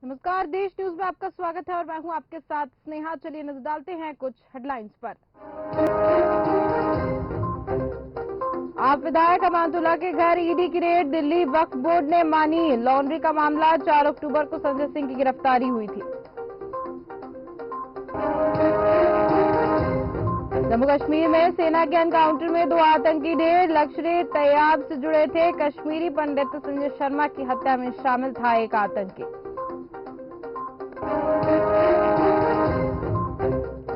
नमस्कार, देश न्यूज में आपका स्वागत है और मैं हूं आपके साथ स्नेहा। चलिए नजर डालते हैं कुछ हेडलाइंस पर। आप विधायक अमानुल्लाह के घर ईडी की रेड, दिल्ली वक्फ बोर्ड ने मानी लॉन्ड्री का मामला। 4 अक्टूबर को संजय सिंह की गिरफ्तारी हुई थी। जम्मू कश्मीर में सेना के एनकाउंटर में 2 आतंकी ढेर, लश्कर-ए-तैयबा से जुड़े थे। कश्मीरी पंडित संजय शर्मा की हत्या में शामिल था एक आतंकी।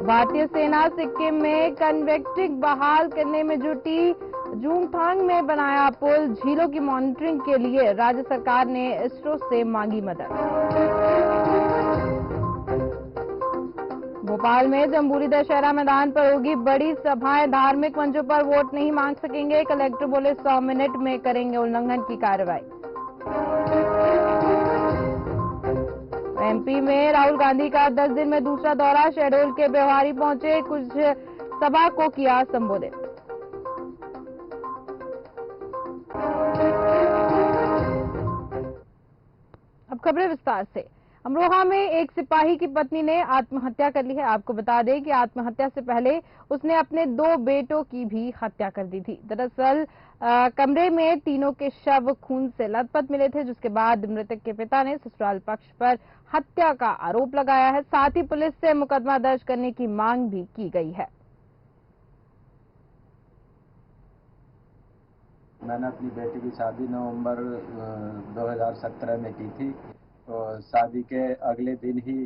भारतीय सेना सिक्किम में कन्वेक्टिव बहाल करने में जुटी। जूमथांग में बनाया पुल। झीलों की मॉनिटरिंग के लिए राज्य सरकार ने इसरो से मांगी मदद। भोपाल में जम्बूरी दशहरा मैदान पर होगी बड़ी सभाएं। धार्मिक मंचों पर वोट नहीं मांग सकेंगे। कलेक्टर बोले 100 मिनट में करेंगे उल्लंघन की कार्रवाई। एमपी में राहुल गांधी का 10 दिन में दूसरा दौरा। शहडोल के व्यवहारी पहुंचे, कुछ सभा को किया संबोधित। अब खबरें विस्तार से। अमरोहा में एक सिपाही की पत्नी ने आत्महत्या कर ली है। आपको बता दें कि आत्महत्या से पहले उसने अपने 2 बेटों की भी हत्या कर दी थी। दरअसल कमरे में तीनों के शव खून से लथपथ मिले थे, जिसके बाद मृतक के पिता ने ससुराल पक्ष पर हत्या का आरोप लगाया है। साथ ही पुलिस से मुकदमा दर्ज करने की मांग भी की गई है। मैंने अपनी बेटी की शादी नवंबर 2017 में की थी। तो शादी के अगले दिन ही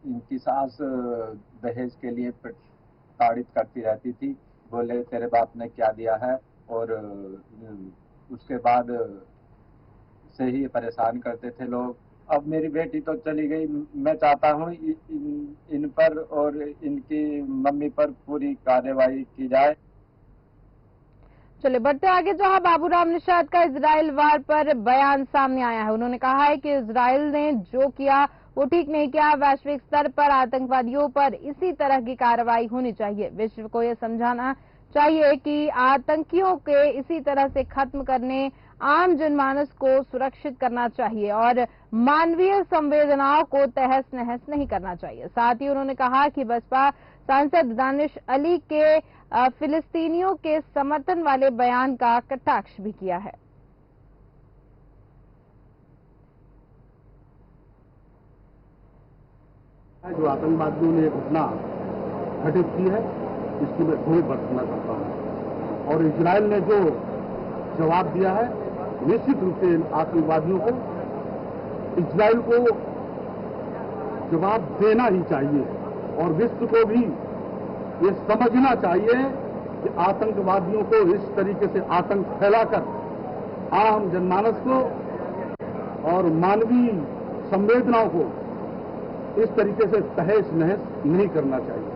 इनकी सास दहेज के लिए प्रताड़ित करती रहती थी। बोले तेरे बाप ने क्या दिया है, और उसके बाद से ही परेशान करते थे लोग। अब मेरी बेटी तो चली गई, मैं चाहता हूँ इन पर और इनकी मम्मी पर पूरी कार्रवाई की जाए। चलिए बढ़ते आगे, जहां बाबूराम निषाद का इजराइल वार पर बयान सामने आया है। उन्होंने कहा है कि इजराइल ने जो किया वो ठीक नहीं किया। वैश्विक स्तर पर आतंकवादियों पर इसी तरह की कार्रवाई होनी चाहिए। विश्व को यह समझाना चाहिए कि आतंकियों के इसी तरह से खत्म करने, आम जनमानस को सुरक्षित करना चाहिए और मानवीय संवेदनाओं को तहस नहस नहीं करना चाहिए। साथ ही उन्होंने कहा कि बसपा सांसद दानिश अली के फिलिस्तीनियों के समर्थन वाले बयान का कटाक्ष भी किया है। जो आतंकवादियों ने घटना घटित की है, इसकी मैं धूल बरतना चाहता हूं। और इजराइल ने जो जवाब दिया है, निश्चित रूप से आतंकवादियों को इजराइल को जवाब देना ही चाहिए और विश्व को भी ये समझना चाहिए कि आतंकवादियों को इस तरीके से आतंक फैलाकर आम जनमानस को और मानवीय संवेदनाओं को इस तरीके से तहस नहस नहीं करना चाहिए।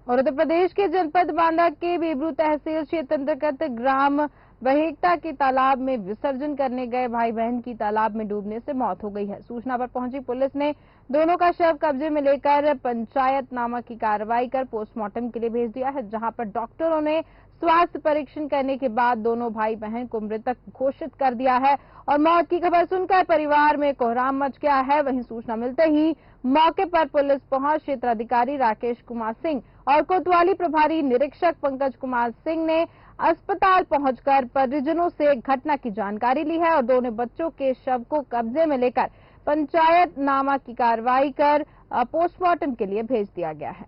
और उत्तर प्रदेश के जनपद बांदा के बेबरू तहसील क्षेत्र अंतर्गत ग्राम बहेकटा के तालाब में विसर्जन करने गए भाई बहन की तालाब में डूबने से मौत हो गई है। सूचना पर पहुंची पुलिस ने दोनों का शव कब्जे में लेकर पंचायतनामा की कार्रवाई कर पोस्टमार्टम के लिए भेज दिया है, जहां पर डॉक्टरों ने स्वास्थ्य परीक्षण करने के बाद दोनों भाई बहन को मृतक घोषित कर दिया है। और मौत की खबर सुनकर परिवार में कोहराम मच गया है। वहीं सूचना मिलते ही मौके पर पुलिस पहुंच क्षेत्राधिकारी राकेश कुमार सिंह और कोतवाली प्रभारी निरीक्षक पंकज कुमार सिंह ने अस्पताल पहुंचकर परिजनों से घटना की जानकारी ली है और दोनों बच्चों के शव को कब्जे में लेकर पंचायतनामा की कार्रवाई कर पोस्टमार्टम के लिए भेज दिया गया है।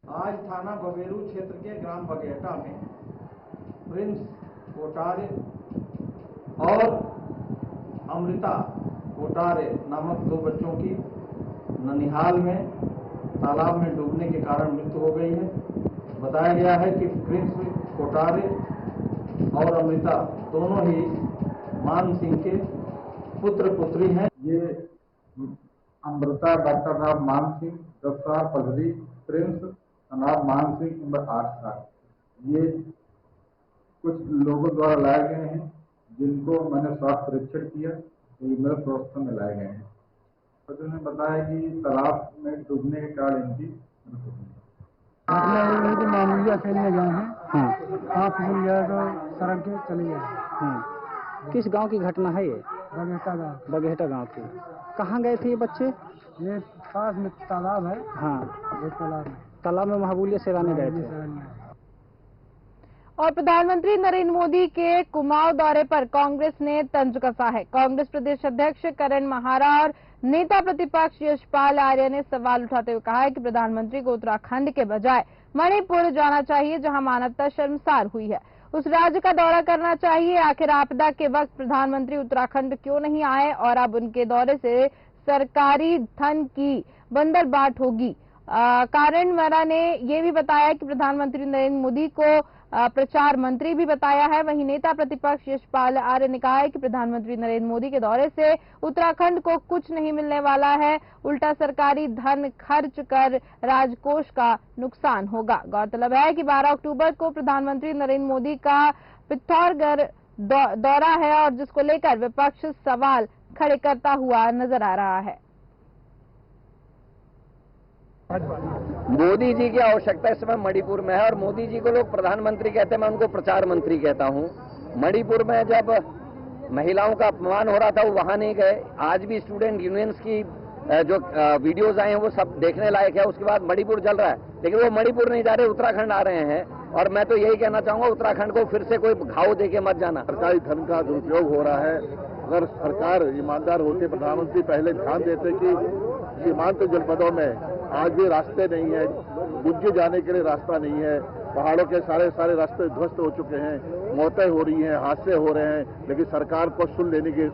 आज थाना बबेरू क्षेत्र के ग्राम बगेटा में प्रिंस कोटारे और अमृता कोटारे नामक 2 बच्चों की ननिहाल में तालाब में डूबने के कारण मृत्यु हो गई है। बताया गया है कि प्रिंस कोटारे और अमृता दोनों ही मान सिंह के पुत्र पुत्री हैं। ये अमृता डॉक्टर नाम मान सिंह 10 साल पगड़ी, प्रिंस नाम मान सिंह उम्र 8 साल। ये कुछ लोगों द्वारा लाए गए हैं, जिनको मैंने स्वास्थ्य परीक्षण किया तो ये मेरे स्वास्थ्य में लाए गए हैं। तो उन्होंने बताया कि तालाब में डूबने के कारण इनकी मृत्यु हुई। मामूलिया खेलने गए हैं, आप मिल गया तो सड़क के चले गए। किस गांव की घटना है ये? बगहेटा गांव के। कहाँ गए थे ये बच्चे? ये पास में तालाब है। हाँ, ये तालाब में महाबूलिया सेवाने गए थे। और प्रधानमंत्री नरेंद्र मोदी के कुमाऊं दौरे पर कांग्रेस ने तंज कसा है। कांग्रेस प्रदेश अध्यक्ष करण महारा और नेता प्रतिपक्ष यशपाल आर्य ने सवाल उठाते हुए कहा है कि प्रधानमंत्री को उत्तराखंड के बजाय मणिपुर जाना चाहिए, जहां मानवता शर्मसार हुई है। उस राज्य का दौरा करना चाहिए। आखिर आपदा के वक्त प्रधानमंत्री उत्तराखंड क्यों नहीं आए और अब उनके दौरे से सरकारी धन की बंदरबाट होगी। करण महारा ने यह भी बताया कि प्रधानमंत्री नरेंद्र मोदी को प्रचार मंत्री भी बताया है। वहीं नेता प्रतिपक्ष यशपाल आर्य ने कहा है कि प्रधानमंत्री नरेंद्र मोदी के दौरे से उत्तराखंड को कुछ नहीं मिलने वाला है, उल्टा सरकारी धन खर्च कर राजकोष का नुकसान होगा। गौरतलब है कि 12 अक्टूबर को प्रधानमंत्री नरेंद्र मोदी का पिथौरागढ़ दौरा है और जिसको लेकर विपक्ष सवाल खड़े करता हुआ नजर आ रहा है। मोदी जी की आवश्यकता इस समय मणिपुर में है और मोदी जी को लोग प्रधानमंत्री कहते हैं, मैं उनको प्रचार मंत्री कहता हूं। मणिपुर में जब महिलाओं का अपमान हो रहा था वो वहां नहीं गए। आज भी स्टूडेंट यूनियंस की जो वीडियोज आए हैं वो सब देखने लायक है। उसके बाद मणिपुर जल रहा है, लेकिन वो मणिपुर नहीं जा रहे, उत्तराखंड आ रहे हैं। और मैं तो यही कहना चाहूंगा, उत्तराखंड को फिर से कोई घाव देके मत जाना। सरकारी धन का दुरुपयोग हो रहा है। अगर सरकार ईमानदार होती, प्रधानमंत्री पहले ध्यान देते कि सीमांत जनपदों में आज भी रास्ते नहीं है, गुज्जे जाने के लिए रास्ता नहीं है, पहाड़ों के सारे रास्ते ध्वस्त हो चुके हैं, मौतें हो रही हैं, हादसे हो रहे हैं, लेकिन सरकार को सुन लेने की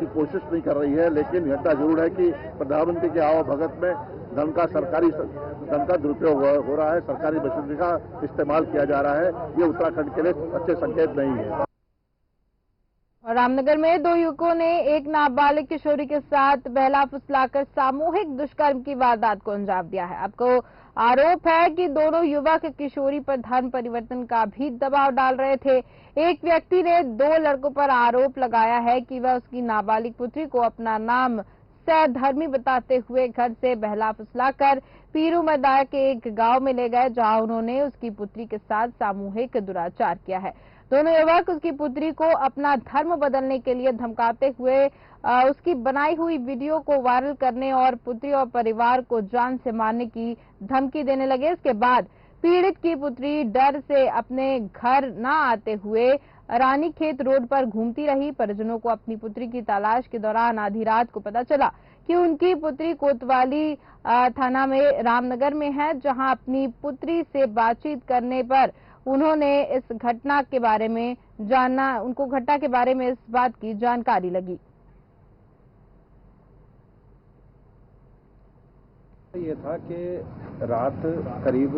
कोशिश नहीं कर रही है। लेकिन घटना जरूर है कि प्रधानमंत्री के आवभगत में धन का दुरुपयोग हो रहा है, सरकारी मशीनरी का इस्तेमाल किया जा रहा है। ये उत्तराखंड के लिए अच्छे संकेत नहीं है। और रामनगर में 2 युवकों ने एक नाबालिग किशोरी के साथ बहला फुसलाकर सामूहिक दुष्कर्म की वारदात को अंजाम दिया है। आपको आरोप है कि दोनों युवक किशोरी पर धर्म परिवर्तन का भी दबाव डाल रहे थे। एक व्यक्ति ने 2 लड़कों पर आरोप लगाया है कि वह उसकी नाबालिग पुत्री को अपना नाम सह-धर्मी बताते हुए घर से बहला फुसलाकर पीरू मैदा के एक गांव में ले गए, जहां उन्होंने उसकी पुत्री के साथ सामूहिक दुराचार किया है। दोनों युवक उसकी पुत्री को अपना धर्म बदलने के लिए धमकाते हुए उसकी बनाई हुई वीडियो को वायरल करने और पुत्री और परिवार को जान से मारने की धमकी देने लगे। इसके बाद पीड़ित की पुत्री डर से अपने घर न आते हुए रानीखेत रोड पर घूमती रही। परिजनों को अपनी पुत्री की तलाश के दौरान आधी रात को पता चला कि उनकी पुत्री कोतवाली थाना में रामनगर में है, जहां अपनी पुत्री से बातचीत करने पर उन्होंने इस घटना के बारे में उनको घटना के बारे में इस बात की जानकारी लगी। ये था कि रात करीब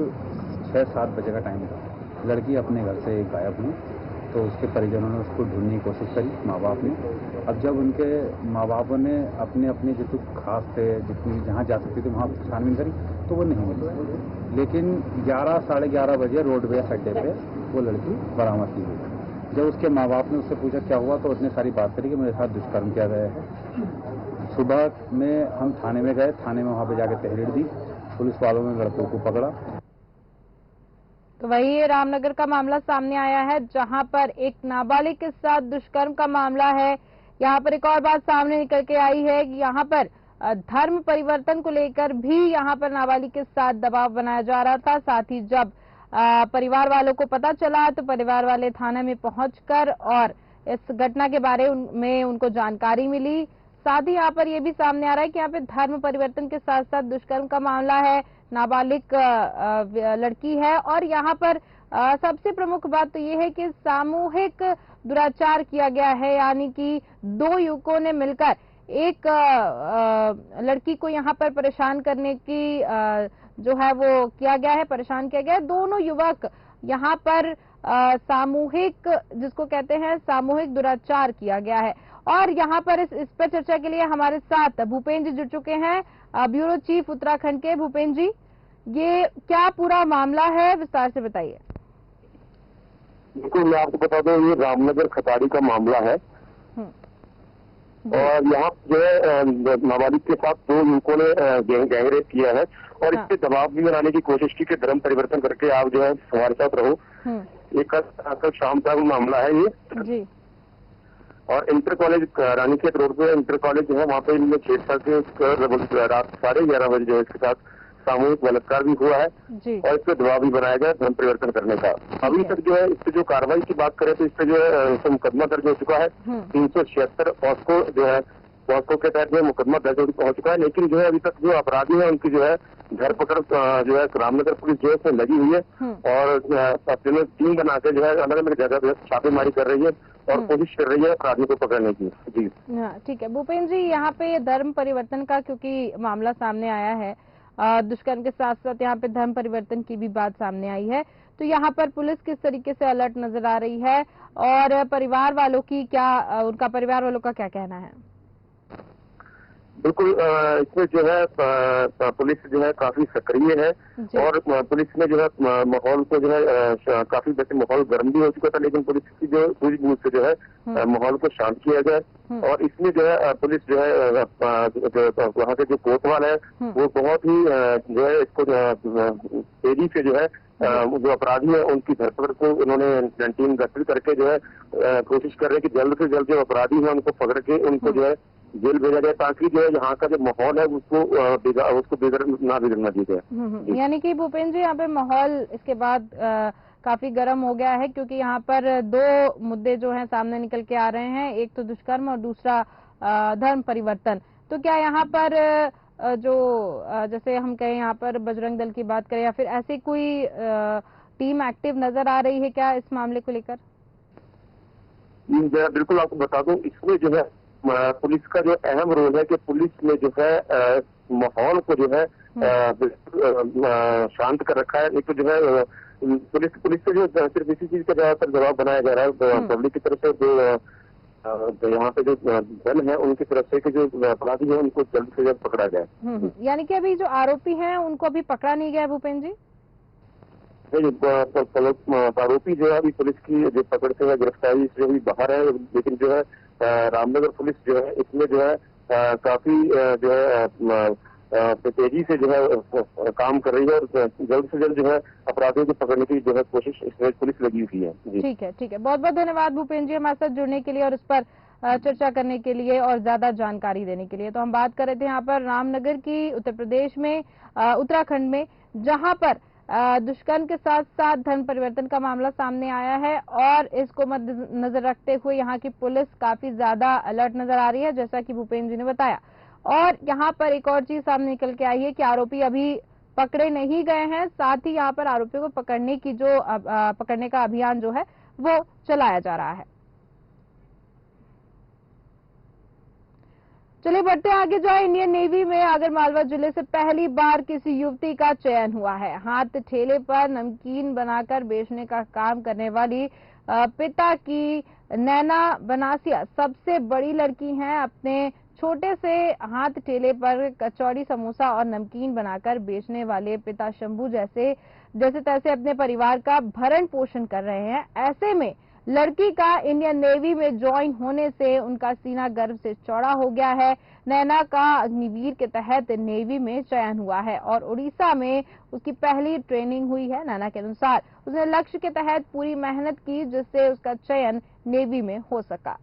6-7 बजे का टाइम था। लड़की अपने घर से गायब हुई, तो उसके परिजनों ने उसको ढूंढने की कोशिश करी, माँ बाप ने। अब जब उनके माँ बापों ने अपने जितने खास थे, जितनी जहाँ जा सकती थी वहाँ छानबीन करी तो वो नहीं मिली। लेकिन 11-साढ़े 11 बजे रोडवेज अड्डे पे वो लड़की बरामद की गई। जब उसके माँ बाप ने उससे पूछा क्या हुआ, तो उसने सारी बात करी कि मेरे साथ दुष्कर्म किया गया है। सुबह में हम थाने में गए, थाने में वहाँ पे जाके तहरीर दी, पुलिस वालों ने लड़कों को पकड़ा। तो वही रामनगर का मामला सामने आया है, जहां पर एक नाबालिग के साथ दुष्कर्म का मामला है। यहाँ पर एक और बात सामने निकल के आई है कि यहाँ पर धर्म परिवर्तन को लेकर भी यहाँ पर नाबालिग के साथ दबाव बनाया जा रहा था। साथ ही जब परिवार वालों को पता चला तो परिवार वाले थाना में पहुंचकर और इस घटना के बारे में उनको जानकारी मिली। साथ ही यहाँ पर यह भी सामने आ रहा है कि यहाँ पे धर्म परिवर्तन के साथ साथ दुष्कर्म का मामला है, नाबालिग लड़की है और यहाँ पर सबसे प्रमुख बात तो ये है कि सामूहिक दुराचार किया गया है, यानी कि 2 युवकों ने मिलकर एक लड़की को यहाँ पर परेशान करने की जो है वो किया गया है, परेशान किया गया है। दोनों युवक यहाँ पर सामूहिक, जिसको कहते हैं सामूहिक दुराचार किया गया है। और यहाँ पर इस पर चर्चा के लिए हमारे साथ भूपेंद्र जी जुड़ चुके हैं, ब्यूरो चीफ उत्तराखंड के। भूपेंद्र जी, ये क्या पूरा मामला है, विस्तार से बताइए। बिल्कुल, मैं आपको बता दूं, ये रामनगर खताड़ी का मामला है और यहाँ जो है नाबालिग के साथ 2 युवकों ने गैंगरेप किया है और इससे दबाव भी बनाने की कोशिश की कि धर्म परिवर्तन करके आप जो है हमारे साथ रहो। ये कल शाम का मामला है ये जी। और इंटर कॉलेज रानीखेत रोड पे इंटर कॉलेज जो है वहाँ पे इनमें छेड़छाड़ के रात 11:30 बजे जो है इसके साथ सामूहिक बलात्कार भी हुआ है और इस पे दबाव भी बनाया गया धर्म परिवर्तन करने का। अभी तक जो है इस पे जो कार्रवाई की बात करें तो इस पे जो है मुकदमा दर्ज हो चुका है 376 पॉस्को जो है पॉस्को के तहत जो मुकदमा दर्ज हो चुका है। लेकिन जो है अभी तक जो अपराधी है उनकी जो है धरपकड़ जो है रामनगर पुलिस जो है उसमें लगी हुई है और टीम बना के जो है अलग अलग जगह छापेमारी कर रही है और कोशिश कर रही है अपराधियों को पकड़ने की। जी ठीक है भूपेंद्र जी, यहाँ पे धर्म परिवर्तन का क्योंकि मामला सामने आया है, दुष्कर्म के साथ साथ यहाँ पे धर्म परिवर्तन की भी बात सामने आई है, तो यहाँ पर पुलिस किस तरीके से अलर्ट नजर आ रही है और परिवार वालों की क्या, उनका परिवार वालों का क्या कहना है? बिल्कुल, इसमें जो है पुलिस जो है काफी सक्रिय है और पुलिस ने जो है माहौल को जो है काफी वैसे माहौल गर्म भी हो चुका था, लेकिन पुलिस की जो सूझबूझ से जो है माहौल को शांत किया गया और इसमें जो है पुलिस जो है वहाँ के जो कोतवाल है वो बहुत ही जो है इसको तेजी से जो है जो अपराधी है उनकी धरपकड़ को उन्होंने टीम गठित करके जो है कोशिश कर रहे हैं कि जल्द से जल्द जो अपराधी है उनको पकड़ के उनको जो है जेल भेजा जाए ताकि जो है यहाँ का जो माहौल है उसको ना बिगड़ना दिया जाए। यानी कि भूपेंद्र जी यहाँ पे माहौल इसके बाद काफी गर्म हो गया है क्योंकि यहाँ पर दो मुद्दे जो हैं सामने निकल के आ रहे हैं, एक तो दुष्कर्म और दूसरा धर्म परिवर्तन। तो क्या यहाँ पर जो जैसे हम कहें यहाँ पर बजरंग दल की बात करें या फिर ऐसी कोई टीम एक्टिव नजर आ रही है क्या इस मामले को लेकर? बिल्कुल, आपको बता दूं इसमें जो है पुलिस का जो अहम रोल है कि पुलिस ने जो है माहौल को जो है शांत कर रखा है। एक तो जो है पुलिस से जो सिर्फ इसी चीज का ज्यादातर दबाव बनाया जा रहा है पब्लिक की तरफ से, जो यहाँ पे जो दल है उनकी तरफ से कि जो अपराधी है उनको जल्द से जल्द पकड़ा जाए। यानी कि अभी जो आरोपी हैं उनको अभी पकड़ा नहीं गया भूपेंद्र जी? आरोपी जो है अभी पुलिस की जो पकड़ से है गिरफ्तारी से भी बाहर है, लेकिन जो है रामनगर पुलिस जो है इसमें जो है काफी जो है तेजी से जो है काम कर रही है और जल्द से जल्द जो है अपराधियों को पकड़ने की जो है कोशिश इसमें पुलिस लगी हुई है। ठीक है, ठीक है, बहुत बहुत धन्यवाद भूपेंद्र जी हमारे साथ जुड़ने के लिए और इस पर चर्चा करने के लिए और ज्यादा जानकारी देने के लिए। तो हम बात कर रहे थे यहाँ पर रामनगर की, उत्तर प्रदेश में, उत्तराखंड में, जहाँ पर दुष्कर्म के साथ साथ धर्म परिवर्तन का मामला सामने आया है और इसको मद्देनजर रखते हुए यहाँ की पुलिस काफी ज्यादा अलर्ट नजर आ रही है, जैसा कि भूपेंद्र जी ने बताया। और यहाँ पर एक और चीज सामने निकल के आई है कि आरोपी अभी पकड़े नहीं गए हैं, साथ ही यहाँ पर आरोपियों को पकड़ने की जो पकड़ने का अभियान जो है वो चलाया जा रहा है। चलिए बढ़ते आगे जो है, इंडियन नेवी में आगरमालवा जिले से पहली बार किसी युवती का चयन हुआ है। हाथ ठेले पर नमकीन बनाकर बेचने का काम करने वाली पिता की नैना बनासिया सबसे बड़ी लड़की हैं। अपने छोटे से हाथ ठेले पर कचौड़ी, समोसा और नमकीन बनाकर बेचने वाले पिता शंभू जैसे तैसे अपने परिवार का भरण पोषण कर रहे हैं। ऐसे में लड़की का इंडियन नेवी में ज्वाइन होने से उनका सीना गर्व से चौड़ा हो गया है। नैना का अग्निवीर के तहत नेवी में चयन हुआ है और उड़ीसा में उसकी पहली ट्रेनिंग हुई है। नैना के अनुसार उसने लक्ष्य के तहत पूरी मेहनत की जिससे उसका चयन नेवी में हो सका।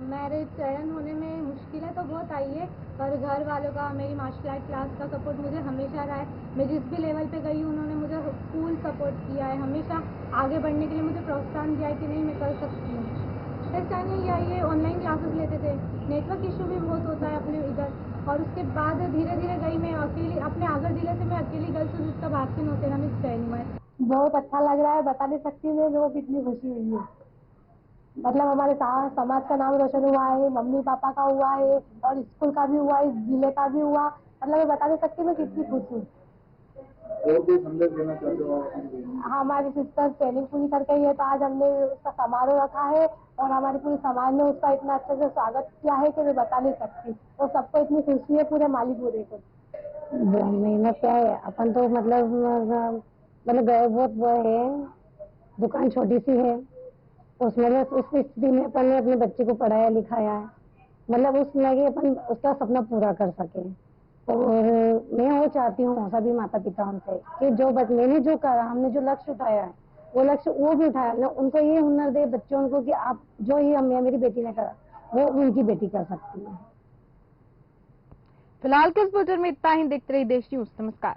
मेरे चयन होने में मुश्किलें तो बहुत आई है, पर घर वालों का, मेरी मार्शल आर्ट क्लास का सपोर्ट मुझे हमेशा रहा है। मैं जिस भी लेवल पे गई उन्होंने मुझे फुल सपोर्ट किया है, हमेशा आगे बढ़ने के लिए मुझे प्रोत्साहन दिया है कि नहीं मैं कर सकती हूँ। ऐसा नहीं है, ऑनलाइन क्लासेस लेते थे, नेटवर्क इशू भी बहुत होता है अपने इधर, और उसके बाद धीरे धीरे गई मैं अकेली, अपने आगर जिले से मैं अकेली गर्ल्स हूँ जिसका भारतीय नौसेना में चयन हुआ है। बहुत अच्छा लग रहा है, बता नहीं सकती मैं, मेरे को कितनी खुशी हुई है। मतलब हमारे समाज का नाम रोशन हुआ है, मम्मी पापा का हुआ है और स्कूल का भी हुआ है, जिले का भी हुआ, मतलब मैं बता नहीं सकती मैं कितनी खुश हूँ। संदेश देना चाहते हो? हमारी सिस्टर ट्रेनिंग पूरी करके ही है, तो आज हमने उसका समारोह रखा है और हमारी पूरी समाज ने उसका इतना अच्छे से स्वागत किया है कि मैं बता नहीं सकती। तो सबको इतनी खुशी है पूरे मालीपुरे को। मेहनत क्या है, अपन तो मतलब बहुत वो है, दुकान छोटी सी है, उसमें उस स्थिति में अपन ने अपने बच्चे को पढ़ाया लिखाया है, मतलब उसमें कि अपन उसका सपना पूरा कर सके। और मैं वो चाहती हूँ सभी माता पिताओं से कि जो मैंने जो करा, हमने जो लक्ष्य उठाया है वो लक्ष्य वो भी उठाया, मतलब उनको ये हुनर दे बच्चों को कि आप जो ये मेरी बेटी ने करा वो उनकी बेटी कर सकती है। फिलहाल के इस बुलेटिन में इतना ही। देखते रहिए देश न्यूज। नमस्कार।